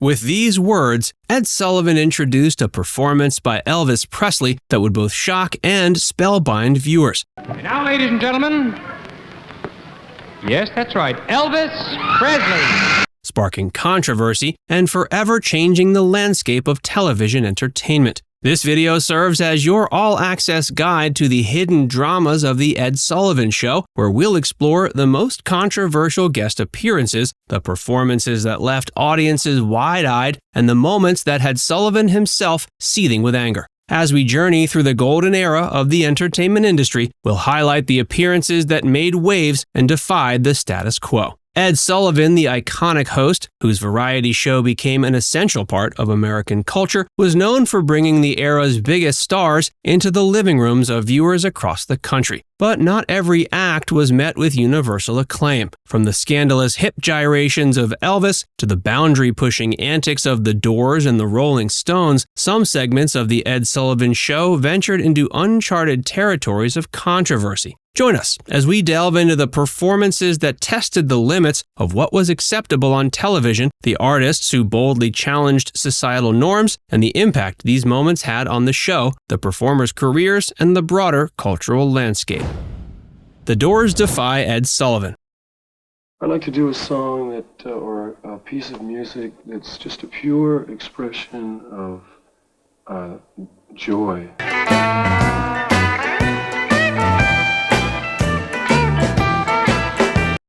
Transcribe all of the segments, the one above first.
With these words, Ed Sullivan introduced a performance by Elvis Presley that would both shock and spellbind viewers. And now, ladies and gentlemen, yes, that's right, Elvis Presley. Sparking controversy and forever changing the landscape of television entertainment. This video serves as your all-access guide to the hidden dramas of The Ed Sullivan Show, where we'll explore the most controversial guest appearances, the performances that left audiences wide-eyed, and the moments that had Sullivan himself seething with anger. As we journey through the golden era of the entertainment industry, we'll highlight the appearances that made waves and defied the status quo. Ed Sullivan, the iconic host, whose variety show became an essential part of American culture, was known for bringing the era's biggest stars into the living rooms of viewers across the country. But not every act was met with universal acclaim. From the scandalous hip gyrations of Elvis to the boundary-pushing antics of the Doors and the Rolling Stones, some segments of The Ed Sullivan Show ventured into uncharted territories of controversy. Join us as we delve into the performances that tested the limits of what was acceptable on television, the artists who boldly challenged societal norms, and the impact these moments had on the show, the performers' careers, and the broader cultural landscape. The Doors defy Ed Sullivan. I'd like to do a song that, or a piece of music that's just a pure expression of joy.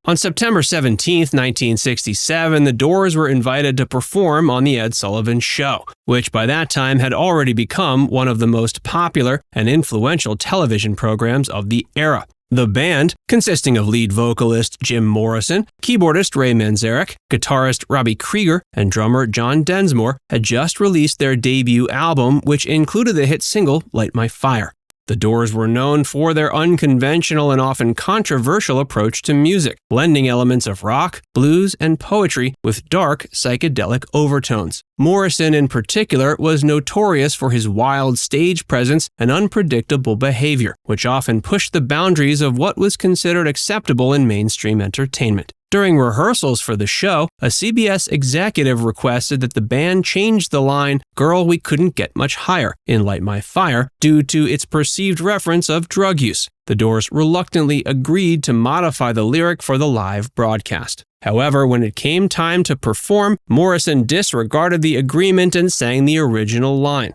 On September 17, 1967, the Doors were invited to perform on The Ed Sullivan Show, which by that time had already become one of the most popular and influential television programs of the era. The band, consisting of lead vocalist Jim Morrison, keyboardist Ray Manzarek, guitarist Robbie Krieger, and drummer John Densmore, had just released their debut album, which included the hit single Light My Fire. The Doors were known for their unconventional and often controversial approach to music, blending elements of rock, blues, and poetry with dark, psychedelic overtones. Morrison, in particular, was notorious for his wild stage presence and unpredictable behavior, which often pushed the boundaries of what was considered acceptable in mainstream entertainment. During rehearsals for the show, a CBS executive requested that the band change the line, "Girl, we couldn't get much higher," in Light My Fire, due to its perceived reference of drug use. The Doors reluctantly agreed to modify the lyric for the live broadcast. However, when it came time to perform, Morrison disregarded the agreement and sang the original line.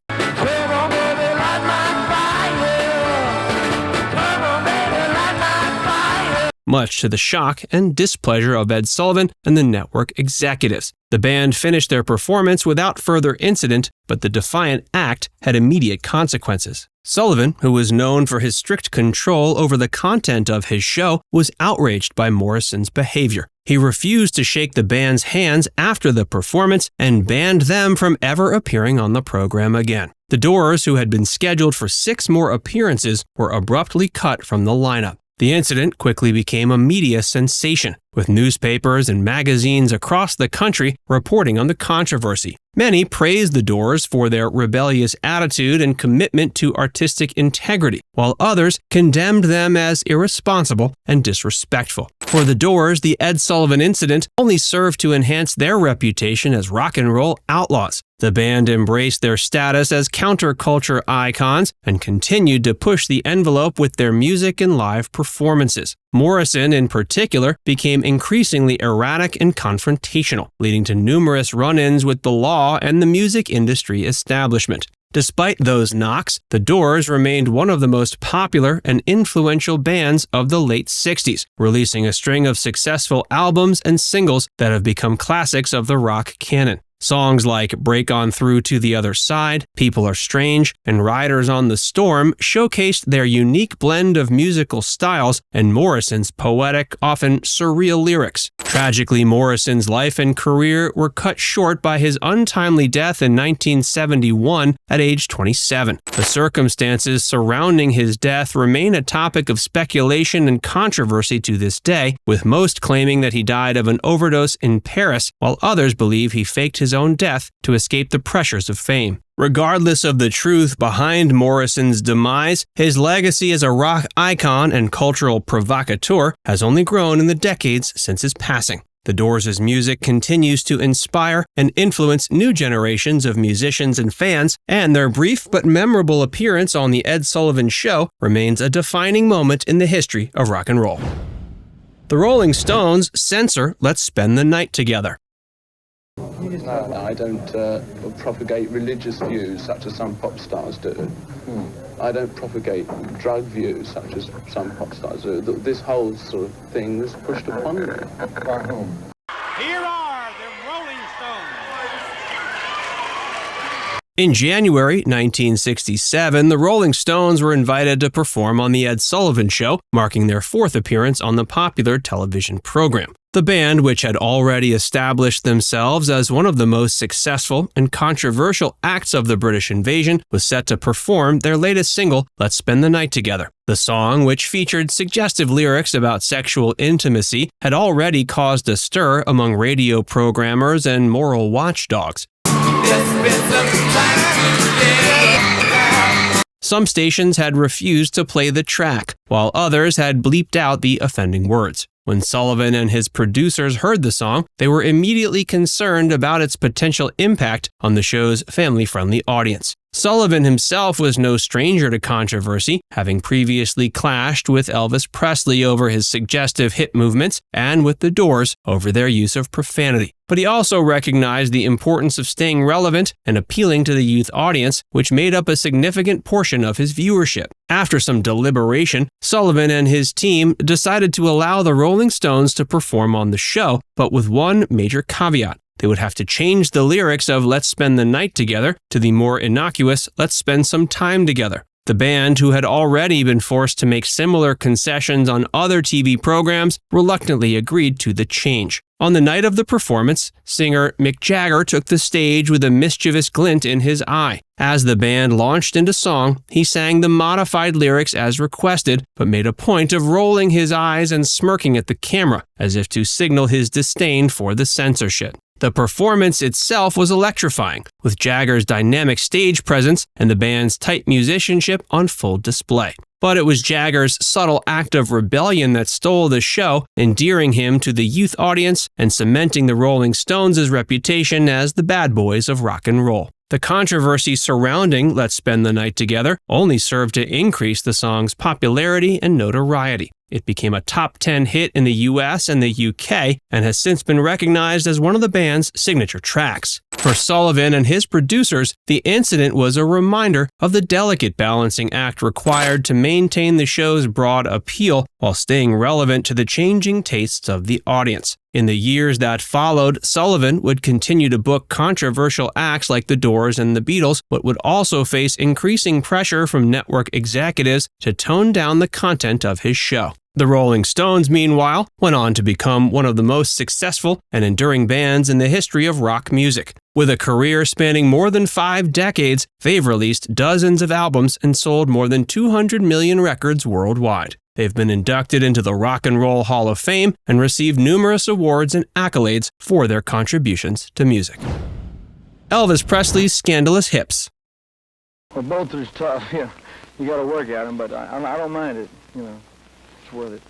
Much to the shock and displeasure of Ed Sullivan and the network executives. The band finished their performance without further incident, but the defiant act had immediate consequences. Sullivan, who was known for his strict control over the content of his show, was outraged by Morrison's behavior. He refused to shake the band's hands after the performance and banned them from ever appearing on the program again. The Doors, who had been scheduled for 6 more appearances, were abruptly cut from the lineup. The incident quickly became a media sensation, with newspapers and magazines across the country reporting on the controversy. Many praised the Doors for their rebellious attitude and commitment to artistic integrity, while others condemned them as irresponsible and disrespectful. For the Doors, the Ed Sullivan incident only served to enhance their reputation as rock and roll outlaws. The band embraced their status as counterculture icons and continued to push the envelope with their music and live performances. Morrison, in particular, became increasingly erratic and confrontational, leading to numerous run-ins with the law and the music industry establishment. Despite those knocks, the Doors remained one of the most popular and influential bands of the late 60s, releasing a string of successful albums and singles that have become classics of the rock canon. Songs like Break On Through to the Other Side, People Are Strange, and Riders on the Storm showcased their unique blend of musical styles and Morrison's poetic, often surreal lyrics. Tragically, Morrison's life and career were cut short by his untimely death in 1971 at age 27. The circumstances surrounding his death remain a topic of speculation and controversy to this day, with most claiming that he died of an overdose in Paris, while others believe he faked his own death to escape the pressures of fame. Regardless of the truth behind Morrison's demise, his legacy as a rock icon and cultural provocateur has only grown in the decades since his passing. The Doors' music continues to inspire and influence new generations of musicians and fans, and their brief but memorable appearance on The Ed Sullivan Show remains a defining moment in the history of rock and roll. The Rolling Stones' Censor Let's Spend the Night Together. No, I don't propagate religious views such as some pop stars do. I don't propagate drug views such as some pop stars do. This whole sort of thing was pushed upon me. By whom? Here are the Rolling Stones. In January 1967, the Rolling Stones were invited to perform on The Ed Sullivan Show, marking their fourth appearance on the popular television program. The band, which had already established themselves as one of the most successful and controversial acts of the British invasion, was set to perform their latest single, Let's Spend the Night Together. The song, which featured suggestive lyrics about sexual intimacy, had already caused a stir among radio programmers and moral watchdogs. Some stations had refused to play the track, while others had bleeped out the offending words. When Sullivan and his producers heard the song, they were immediately concerned about its potential impact on the show's family-friendly audience. Sullivan himself was no stranger to controversy, having previously clashed with Elvis Presley over his suggestive hip movements and with the Doors over their use of profanity. But he also recognized the importance of staying relevant and appealing to the youth audience, which made up a significant portion of his viewership. After some deliberation, Sullivan and his team decided to allow the Rolling Stones to perform on the show, but with one major caveat. They would have to change the lyrics of Let's Spend the Night Together to the more innocuous Let's Spend Some Time Together. The band, who had already been forced to make similar concessions on other TV programs, reluctantly agreed to the change. On the night of the performance, singer Mick Jagger took the stage with a mischievous glint in his eye. As the band launched into song, he sang the modified lyrics as requested, but made a point of rolling his eyes and smirking at the camera, as if to signal his disdain for the censorship. The performance itself was electrifying, with Jagger's dynamic stage presence and the band's tight musicianship on full display. But it was Jagger's subtle act of rebellion that stole the show, endearing him to the youth audience and cementing the Rolling Stones' reputation as the bad boys of rock and roll. The controversy surrounding Let's Spend the Night Together only served to increase the song's popularity and notoriety. It became a top 10 hit in the US and the UK and has since been recognized as one of the band's signature tracks. For Sullivan and his producers, the incident was a reminder of the delicate balancing act required to maintain the show's broad appeal while staying relevant to the changing tastes of the audience. In the years that followed, Sullivan would continue to book controversial acts like the Doors and the Beatles, but would also face increasing pressure from network executives to tone down the content of his show. The Rolling Stones, meanwhile, went on to become one of the most successful and enduring bands in the history of rock music. With a career spanning more than 5 decades, they've released dozens of albums and sold more than 200 million records worldwide. They've been inducted into the Rock and Roll Hall of Fame and received numerous awards and accolades for their contributions to music. Elvis Presley's Scandalous Hips. Well, both are tough. You got to work at them, but I don't mind it. It's worth it.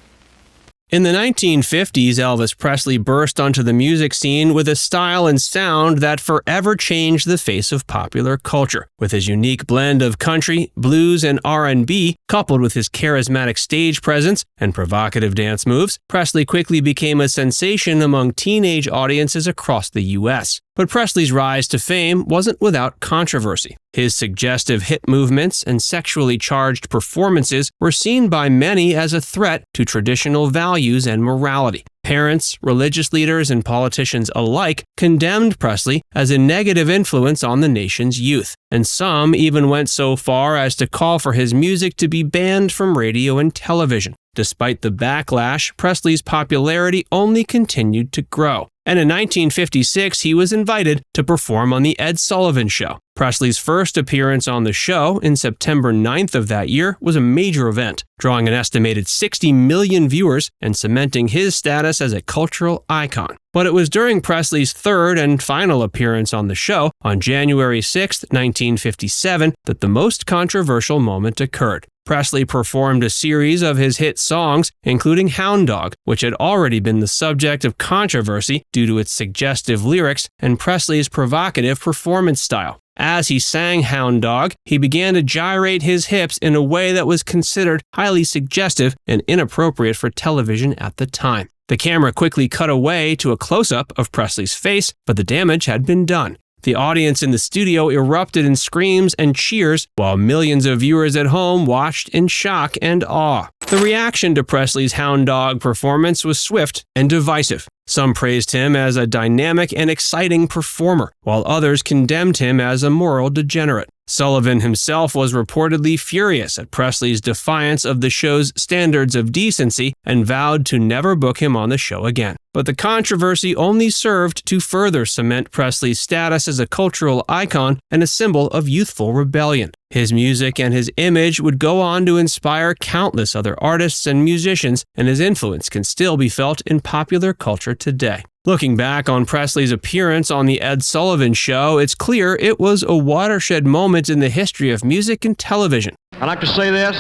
In the 1950s, Elvis Presley burst onto the music scene with a style and sound that forever changed the face of popular culture. With his unique blend of country, blues, and R&B, coupled with his charismatic stage presence and provocative dance moves, Presley quickly became a sensation among teenage audiences across the U.S. But Presley's rise to fame wasn't without controversy. His suggestive hip movements and sexually charged performances were seen by many as a threat to traditional values and morality. Parents, religious leaders, and politicians alike condemned Presley as a negative influence on the nation's youth, and some even went so far as to call for his music to be banned from radio and television. Despite the backlash, Presley's popularity only continued to grow. And in 1956, he was invited to perform on The Ed Sullivan Show. Presley's first appearance on the show, in September 9th of that year, was a major event, drawing an estimated 60 million viewers and cementing his status as a cultural icon. But it was during Presley's third and final appearance on the show, on January 6, 1957, that the most controversial moment occurred. Presley performed a series of his hit songs, including Hound Dog, which had already been the subject of controversy due to its suggestive lyrics and Presley's provocative performance style. As he sang Hound Dog, he began to gyrate his hips in a way that was considered highly suggestive and inappropriate for television at the time. The camera quickly cut away to a close-up of Presley's face, but the damage had been done. The audience in the studio erupted in screams and cheers, while millions of viewers at home watched in shock and awe. The reaction to Presley's Hound Dog performance was swift and divisive. Some praised him as a dynamic and exciting performer, while others condemned him as a moral degenerate. Sullivan himself was reportedly furious at Presley's defiance of the show's standards of decency and vowed to never book him on the show again. But the controversy only served to further cement Presley's status as a cultural icon and a symbol of youthful rebellion. His music and his image would go on to inspire countless other artists and musicians, and his influence can still be felt in popular culture today. Looking back on Presley's appearance on the Ed Sullivan Show, it's clear it was a watershed moment in the history of music and television. I'd like to say this,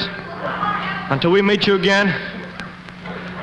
until we meet you again,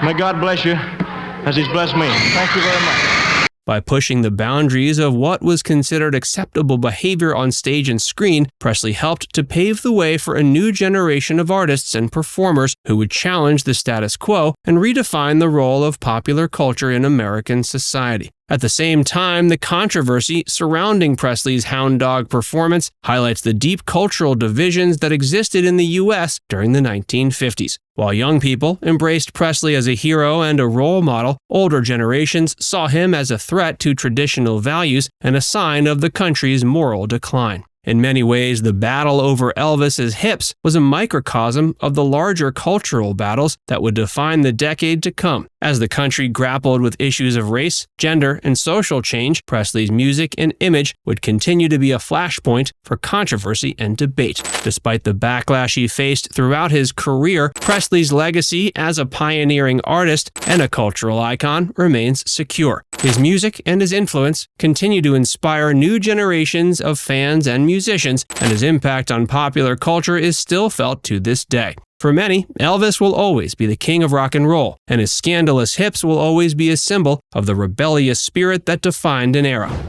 may God bless you as He's blessed me. Thank you very much. By pushing the boundaries of what was considered acceptable behavior on stage and screen, Presley helped to pave the way for a new generation of artists and performers who would challenge the status quo and redefine the role of popular culture in American society. At the same time, the controversy surrounding Presley's Hound Dog performance highlights the deep cultural divisions that existed in the U.S. during the 1950s. While young people embraced Presley as a hero and a role model, older generations saw him as a threat to traditional values and a sign of the country's moral decline. In many ways, the battle over Elvis's hips was a microcosm of the larger cultural battles that would define the decade to come. As the country grappled with issues of race, gender, and social change, Presley's music and image would continue to be a flashpoint for controversy and debate. Despite the backlash he faced throughout his career, Presley's legacy as a pioneering artist and a cultural icon remains secure. His music and his influence continue to inspire new generations of fans and musicians, and his impact on popular culture is still felt to this day. For many, Elvis will always be the king of rock and roll, and his scandalous hips will always be a symbol of the rebellious spirit that defined an era.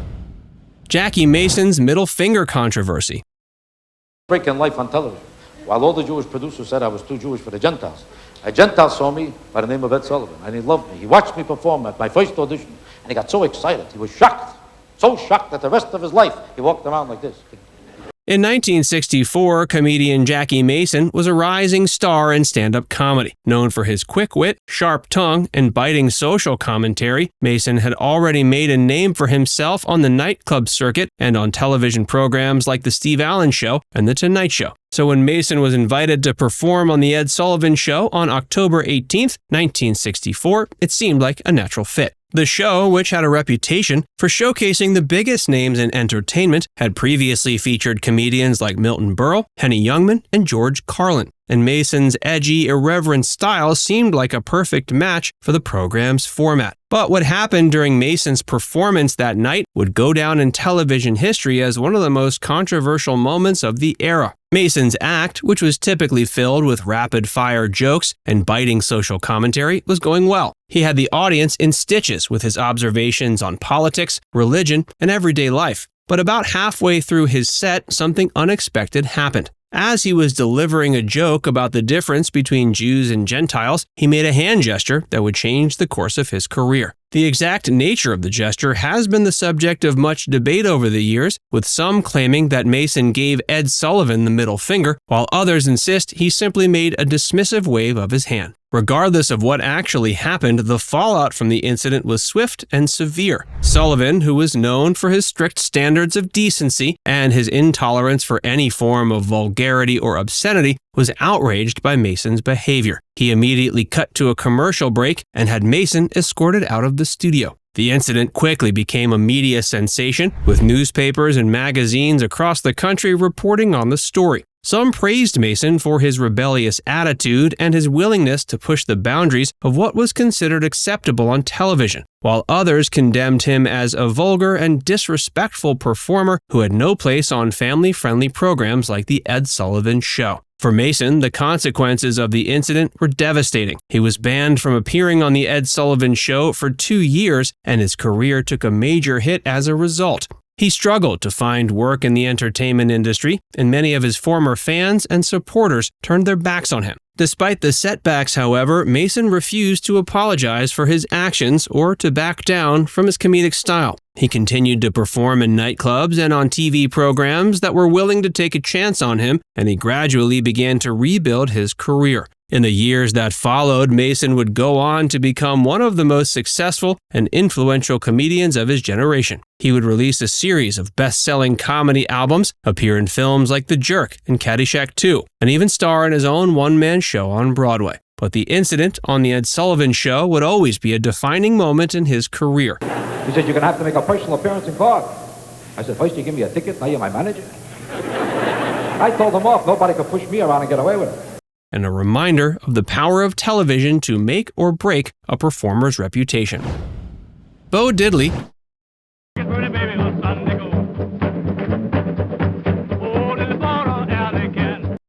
Jackie Mason's middle finger controversy. Breaking life on television. While all the Jewish producers said I was too Jewish for the Gentiles, a Gentile saw me by the name of Ed Sullivan, and he loved me. He watched me perform at my first audition, and he got so excited. He was shocked, so shocked that the rest of his life he walked around like this. In 1964, comedian Jackie Mason was a rising star in stand-up comedy. Known for his quick wit, sharp tongue, and biting social commentary, Mason had already made a name for himself on the nightclub circuit and on television programs like The Steve Allen Show and The Tonight Show. So when Mason was invited to perform on The Ed Sullivan Show on October 18, 1964, it seemed like a natural fit. The show, which had a reputation for showcasing the biggest names in entertainment, had previously featured comedians like Milton Berle, Henny Youngman, and George Carlin, and Mason's edgy, irreverent style seemed like a perfect match for the program's format. But what happened during Mason's performance that night would go down in television history as one of the most controversial moments of the era. Mason's act, which was typically filled with rapid-fire jokes and biting social commentary, was going well. He had the audience in stitches with his observations on politics, religion, and everyday life. But about halfway through his set, something unexpected happened. As he was delivering a joke about the difference between Jews and Gentiles, he made a hand gesture that would change the course of his career. The exact nature of the gesture has been the subject of much debate over the years, with some claiming that Mason gave Ed Sullivan the middle finger, while others insist he simply made a dismissive wave of his hand. Regardless of what actually happened, the fallout from the incident was swift and severe. Sullivan, who was known for his strict standards of decency and his intolerance for any form of vulgarity or obscenity, was outraged by Mason's behavior. He immediately cut to a commercial break and had Mason escorted out of the studio. The incident quickly became a media sensation, with newspapers and magazines across the country reporting on the story. Some praised Mason for his rebellious attitude and his willingness to push the boundaries of what was considered acceptable on television, while others condemned him as a vulgar and disrespectful performer who had no place on family-friendly programs like The Ed Sullivan Show. For Mason, the consequences of the incident were devastating. He was banned from appearing on the Ed Sullivan Show for 2 years, and his career took a major hit as a result. He struggled to find work in the entertainment industry, and many of his former fans and supporters turned their backs on him. Despite the setbacks, however, Mason refused to apologize for his actions or to back down from his comedic style. He continued to perform in nightclubs and on TV programs that were willing to take a chance on him, and he gradually began to rebuild his career. In the years that followed, Mason would go on to become one of the most successful and influential comedians of his generation. He would release a series of best-selling comedy albums, appear in films like The Jerk and Caddyshack 2, and even star in his own one-man show on Broadway. But the incident on the Ed Sullivan Show would always be a defining moment in his career. He said, "You're going to have to make a personal appearance in court." I said, "First you give me a ticket, now you're my manager." I told him off. Nobody could push me around and get away with it. And a reminder of the power of television to make or break a performer's reputation. Bo Diddley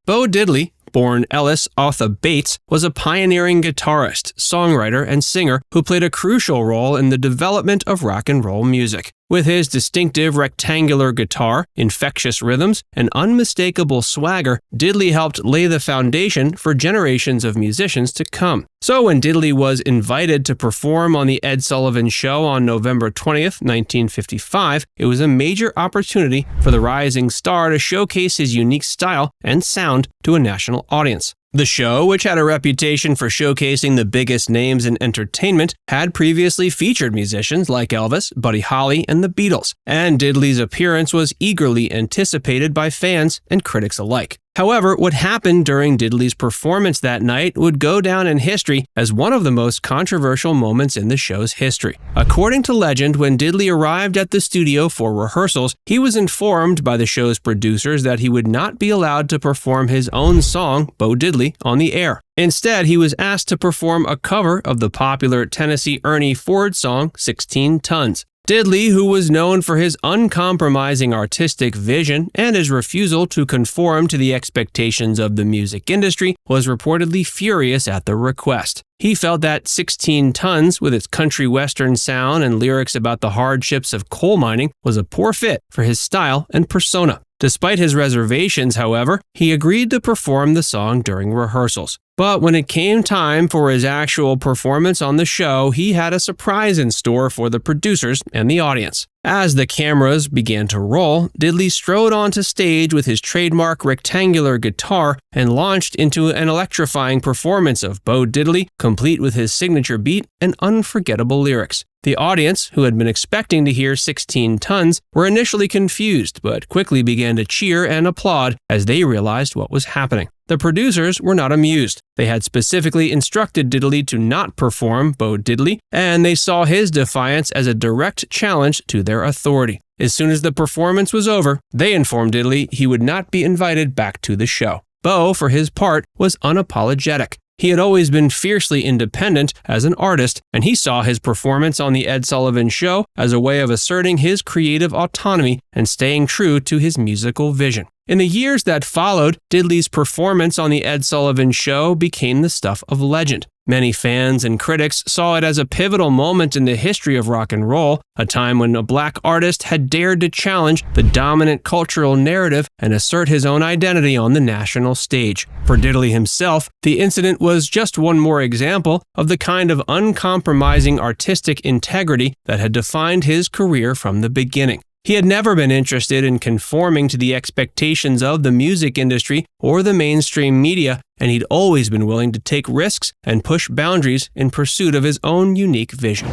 Bo Diddley, born Ellis Arthur Bates, was a pioneering guitarist, songwriter, and singer who played a crucial role in the development of rock and roll music. With his distinctive rectangular guitar, infectious rhythms, and unmistakable swagger, Diddley helped lay the foundation for generations of musicians to come. So when Diddley was invited to perform on the Ed Sullivan Show on November 20th, 1955, it was a major opportunity for the rising star to showcase his unique style and sound to a national audience. The show, which had a reputation for showcasing the biggest names in entertainment, had previously featured musicians like Elvis, Buddy Holly, and the Beatles, and Diddley's appearance was eagerly anticipated by fans and critics alike. However, what happened during Diddley's performance that night would go down in history as one of the most controversial moments in the show's history. According to legend, when Diddley arrived at the studio for rehearsals, he was informed by the show's producers that he would not be allowed to perform his own song, Bo Diddley, on the air. Instead, he was asked to perform a cover of the popular Tennessee Ernie Ford song, 16 Tons. Diddley, who was known for his uncompromising artistic vision and his refusal to conform to the expectations of the music industry, was reportedly furious at the request. He felt that 16 Tons, with its country western sound and lyrics about the hardships of coal mining, was a poor fit for his style and persona. Despite his reservations, however, he agreed to perform the song during rehearsals. But when it came time for his actual performance on the show, he had a surprise in store for the producers and the audience. As the cameras began to roll, Diddley strode onto stage with his trademark rectangular guitar and launched into an electrifying performance of Bo Diddley, complete with his signature beat and unforgettable lyrics. The audience, who had been expecting to hear 16 Tons, were initially confused, but quickly began to cheer and applaud as they realized what was happening. The producers were not amused. They had specifically instructed Diddley to not perform Bo Diddley, and they saw his defiance as a direct challenge to their authority. As soon as the performance was over, they informed Diddley he would not be invited back to the show. Bo, for his part, was unapologetic. He had always been fiercely independent as an artist, and he saw his performance on the Ed Sullivan Show as a way of asserting his creative autonomy and staying true to his musical vision. In the years that followed, Diddley's performance on the Ed Sullivan Show became the stuff of legend. Many fans and critics saw it as a pivotal moment in the history of rock and roll, a time when a black artist had dared to challenge the dominant cultural narrative and assert his own identity on the national stage. For Diddley himself, the incident was just one more example of the kind of uncompromising artistic integrity that had defined his career from the beginning. He had never been interested in conforming to the expectations of the music industry or the mainstream media, and he'd always been willing to take risks and push boundaries in pursuit of his own unique vision.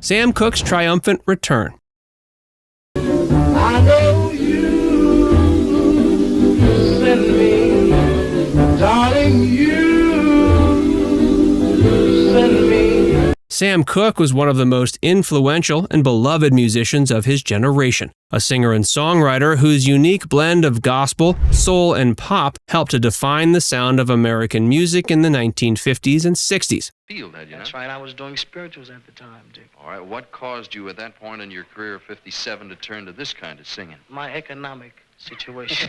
Sam Cooke's triumphant return. I know you send me, darling, you send me. Sam Cooke was one of the most influential and beloved musicians of his generation, a singer and songwriter whose unique blend of gospel, soul, and pop helped to define the sound of American music in the 1950s and 60s. That's right, I was doing spirituals at the time, Dick. All right, what caused you at that point in your career of 57 to turn to this kind of singing? My economic situation.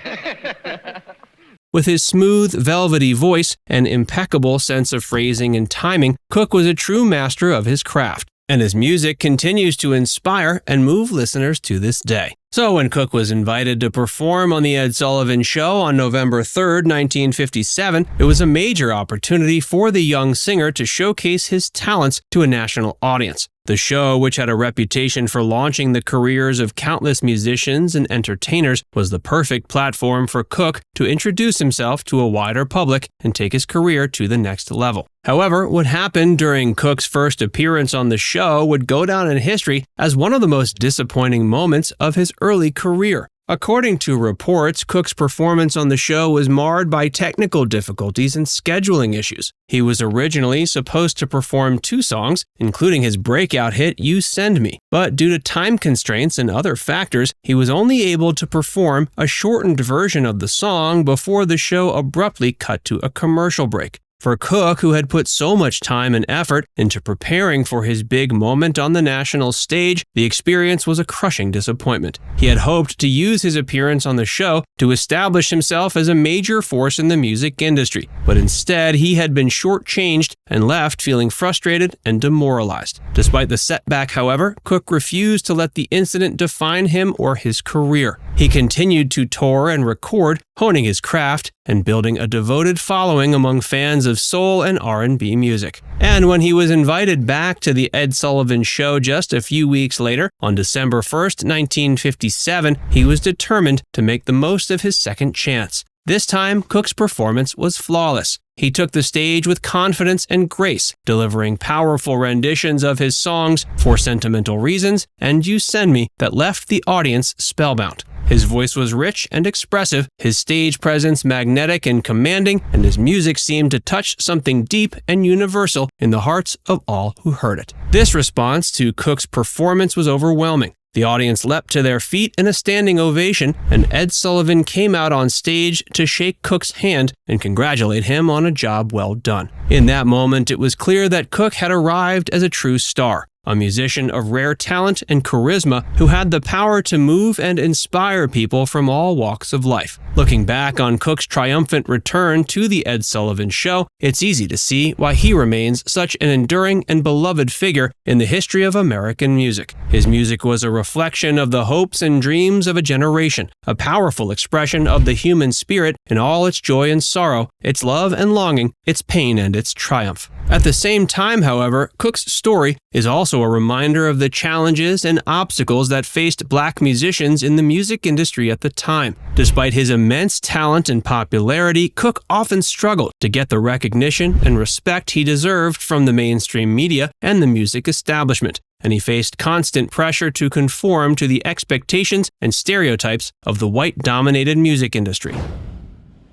With his smooth, velvety voice and impeccable sense of phrasing and timing, Cooke was a true master of his craft, and his music continues to inspire and move listeners to this day. So when Cooke was invited to perform on The Ed Sullivan Show on November 3, 1957, it was a major opportunity for the young singer to showcase his talents to a national audience. The show, which had a reputation for launching the careers of countless musicians and entertainers, was the perfect platform for Cooke to introduce himself to a wider public and take his career to the next level. However, what happened during Cooke's first appearance on the show would go down in history as one of the most disappointing moments of his early career. According to reports, Cooke's performance on the show was marred by technical difficulties and scheduling issues. He was originally supposed to perform 2 songs, including his breakout hit You Send Me, but due to time constraints and other factors, he was only able to perform a shortened version of the song before the show abruptly cut to a commercial break. For Cooke, who had put so much time and effort into preparing for his big moment on the national stage, the experience was a crushing disappointment. He had hoped to use his appearance on the show to establish himself as a major force in the music industry, but instead he had been shortchanged and left feeling frustrated and demoralized. Despite the setback, however, Cooke refused to let the incident define him or his career. He continued to tour and record, honing his craft and building a devoted following among fans of soul and R&B music. And when he was invited back to the Ed Sullivan Show just a few weeks later, on December 1st, 1957, he was determined to make the most of his second chance. This time, Cooke's performance was flawless. He took the stage with confidence and grace, delivering powerful renditions of his songs For Sentimental Reasons and You Send Me that left the audience spellbound. His voice was rich and expressive, his stage presence magnetic and commanding, and his music seemed to touch something deep and universal in the hearts of all who heard it. This response to Cooke's performance was overwhelming. The audience leapt to their feet in a standing ovation, and Ed Sullivan came out on stage to shake Cooke's hand and congratulate him on a job well done. In that moment, it was clear that Cooke had arrived as a true star, a musician of rare talent and charisma who had the power to move and inspire people from all walks of life. Looking back on Cooke's triumphant return to the Ed Sullivan Show, it's easy to see why he remains such an enduring and beloved figure in the history of American music. His music was a reflection of the hopes and dreams of a generation, a powerful expression of the human spirit in all its joy and sorrow, its love and longing, its pain and its triumph. At the same time, however, Cooke's story is also a reminder of the challenges and obstacles that faced black musicians in the music industry at the time. Despite his immense talent and popularity, Cooke often struggled to get the recognition and respect he deserved from the mainstream media and the music establishment, and he faced constant pressure to conform to the expectations and stereotypes of the white-dominated music industry.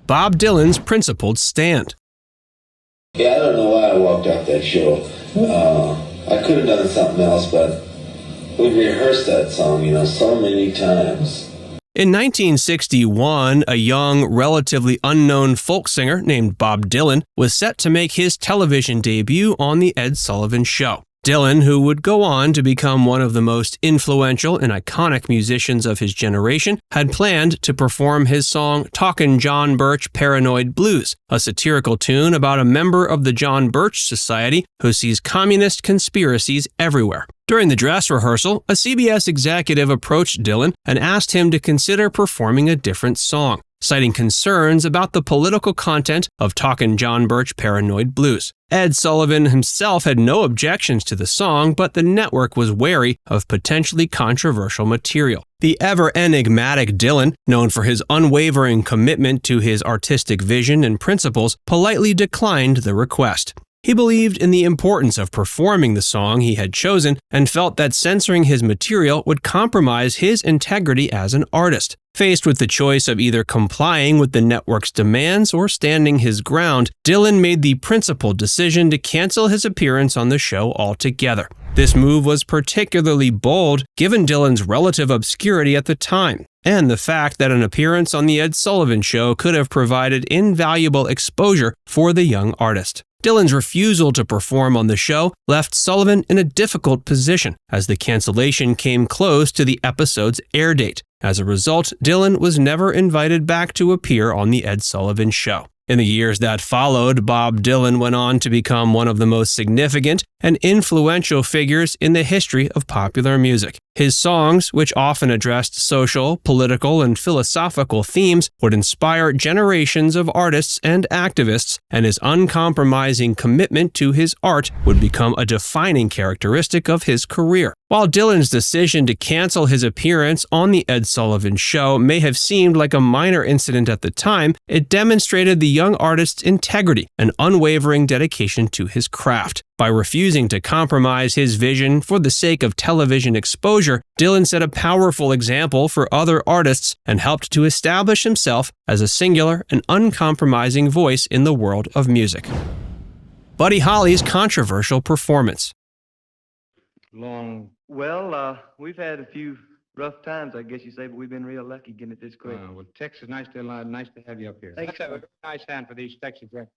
Bob Dylan's principled stand. Yeah, I don't know why I walked off that show. I could have done something else, but we rehearsed that song, so many times. In 1961, a young, relatively unknown folk singer named Bob Dylan was set to make his television debut on The Ed Sullivan Show. Dylan, who would go on to become one of the most influential and iconic musicians of his generation, had planned to perform his song Talkin' John Birch Paranoid Blues, a satirical tune about a member of the John Birch Society who sees communist conspiracies everywhere. During the dress rehearsal, a CBS executive approached Dylan and asked him to consider performing a different song, citing concerns about the political content of Talkin' John Birch Paranoid Blues. Ed Sullivan himself had no objections to the song, but the network was wary of potentially controversial material. The ever-enigmatic Dylan, known for his unwavering commitment to his artistic vision and principles, politely declined the request. He believed in the importance of performing the song he had chosen and felt that censoring his material would compromise his integrity as an artist. Faced with the choice of either complying with the network's demands or standing his ground, Dylan made the principled decision to cancel his appearance on the show altogether. This move was particularly bold given Dylan's relative obscurity at the time, and the fact that an appearance on The Ed Sullivan Show could have provided invaluable exposure for the young artist. Dylan's refusal to perform on the show left Sullivan in a difficult position as the cancellation came close to the episode's air date, As a result, Dylan was never invited back to appear on The Ed Sullivan Show. In the years that followed, Bob Dylan went on to become one of the most significant and influential figures in the history of popular music. His songs, which often addressed social, political, and philosophical themes, would inspire generations of artists and activists, and his uncompromising commitment to his art would become a defining characteristic of his career. While Dylan's decision to cancel his appearance on The Ed Sullivan Show may have seemed like a minor incident at the time, it demonstrated the young artist's integrity and unwavering dedication to his craft. By refusing to compromise his vision for the sake of television exposure, Dylan set a powerful example for other artists and helped to establish himself as a singular and uncompromising voice in the world of music. Buddy Holly's controversial performance. Well, we've had a few rough times, I guess you say, but we've been real lucky getting it this quick. Well, Texas, nice to have you up here. Thanks, Let's have a nice hand for these Texas records.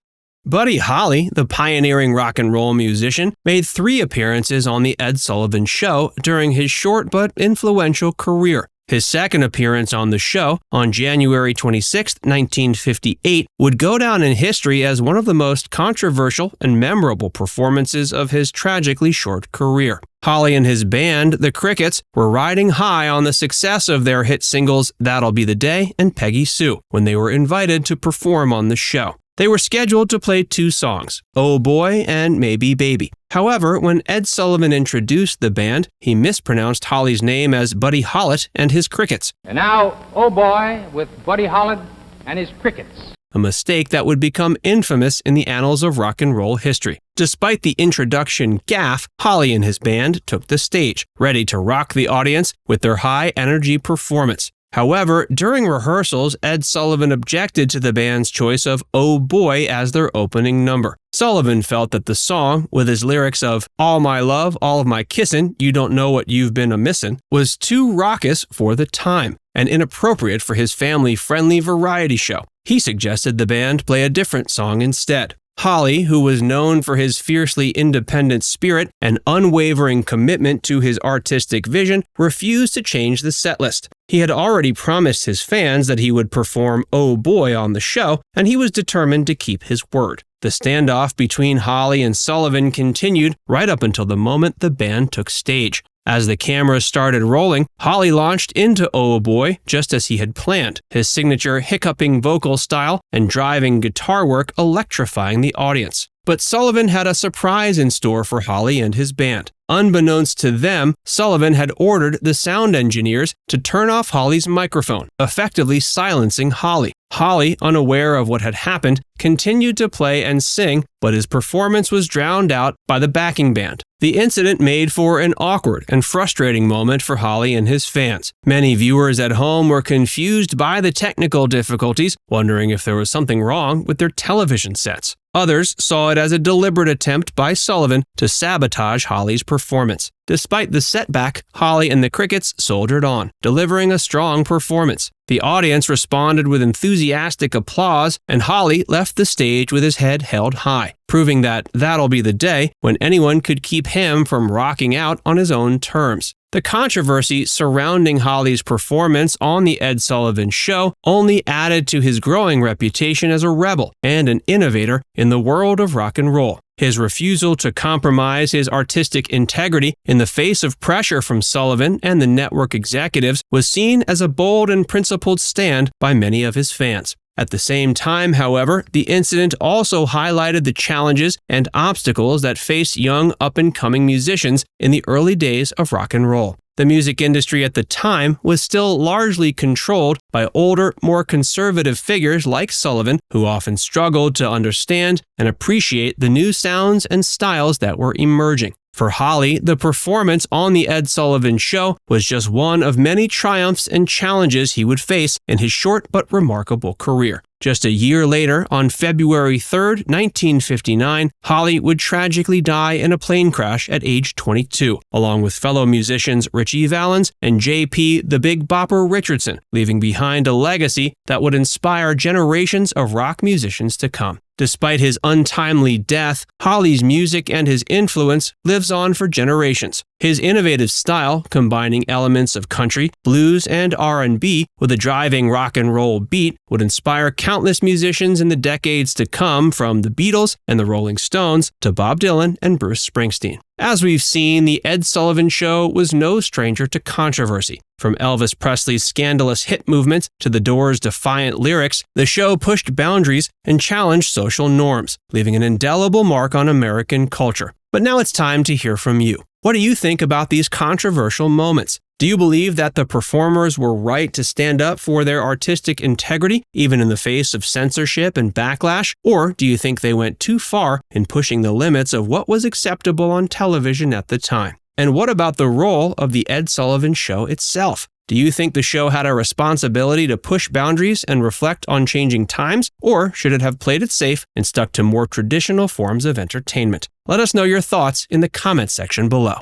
Buddy Holly, the pioneering rock and roll musician, made 3 appearances on The Ed Sullivan Show during his short but influential career. His second appearance on the show, on January 26, 1958, would go down in history as one of the most controversial and memorable performances of his tragically short career. Holly and his band, the Crickets, were riding high on the success of their hit singles That'll Be the Day and Peggy Sue when they were invited to perform on the show. They were scheduled to play 2 songs, Oh Boy and Maybe Baby. However, when Ed Sullivan introduced the band, he mispronounced Holly's name as Buddy Hollitt and his Crickets. And now, Oh Boy with Buddy Hollitt and his Crickets. A mistake that would become infamous in the annals of rock and roll history. Despite the introduction gaffe, Holly and his band took the stage, ready to rock the audience with their high-energy performance. However, during rehearsals, Ed Sullivan objected to the band's choice of Oh Boy as their opening number. Sullivan felt that the song, with his lyrics of All my love, all of my kissin', you don't know what you've been a-missin', was too raucous for the time and inappropriate for his family-friendly variety show. He suggested the band play a different song instead. Holly, who was known for his fiercely independent spirit and unwavering commitment to his artistic vision, refused to change the setlist. He had already promised his fans that he would perform Oh Boy on the show, and he was determined to keep his word. The standoff between Holly and Sullivan continued right up until the moment the band took stage. As the cameras started rolling, Holly launched into Oh Boy just as he had planned, his signature hiccuping vocal style and driving guitar work electrifying the audience. But Sullivan had a surprise in store for Holly and his band. Unbeknownst to them, Sullivan had ordered the sound engineers to turn off Holly's microphone, effectively silencing Holly. Holly, unaware of what had happened, continued to play and sing, but his performance was drowned out by the backing band. The incident made for an awkward and frustrating moment for Holly and his fans. Many viewers at home were confused by the technical difficulties, wondering if there was something wrong with their television sets. Others saw it as a deliberate attempt by Sullivan to sabotage Holly's performance. Despite the setback, Holly and the Crickets soldiered on, delivering a strong performance. The audience responded with enthusiastic applause, and Holly left the stage with his head held high, proving that that'll be the day when anyone could keep him from rocking out on his own terms. The controversy surrounding Holly's performance on The Ed Sullivan Show only added to his growing reputation as a rebel and an innovator in the world of rock and roll. His refusal to compromise his artistic integrity in the face of pressure from Sullivan and the network executives was seen as a bold and principled stand by many of his fans. At the same time, however, the incident also highlighted the challenges and obstacles that face young up-and-coming musicians in the early days of rock and roll. The music industry at the time was still largely controlled by older, more conservative figures like Sullivan, who often struggled to understand and appreciate the new sounds and styles that were emerging. For Holly, the performance on The Ed Sullivan Show was just one of many triumphs and challenges he would face in his short but remarkable career. Just a year later, on February 3, 1959, Holly would tragically die in a plane crash at age 22, along with fellow musicians Ritchie Valens and J.P. the Big Bopper Richardson, leaving behind a legacy that would inspire generations of rock musicians to come. Despite his untimely death, Holly's music and his influence lives on for generations. His innovative style, combining elements of country, blues, and R&B with a driving rock and roll beat, would inspire countless musicians in the decades to come, from the Beatles and the Rolling Stones to Bob Dylan and Bruce Springsteen. As we've seen, the Ed Sullivan Show was no stranger to controversy. From Elvis Presley's scandalous hit movement to the Doors' defiant lyrics, the show pushed boundaries and challenged social norms, leaving an indelible mark on American culture. But now it's time to hear from you. What do you think about these controversial moments? Do you believe that the performers were right to stand up for their artistic integrity, even in the face of censorship and backlash? Or do you think they went too far in pushing the limits of what was acceptable on television at the time? And what about the role of the Ed Sullivan Show itself? Do you think the show had a responsibility to push boundaries and reflect on changing times, or should it have played it safe and stuck to more traditional forms of entertainment? Let us know your thoughts in the comment section below.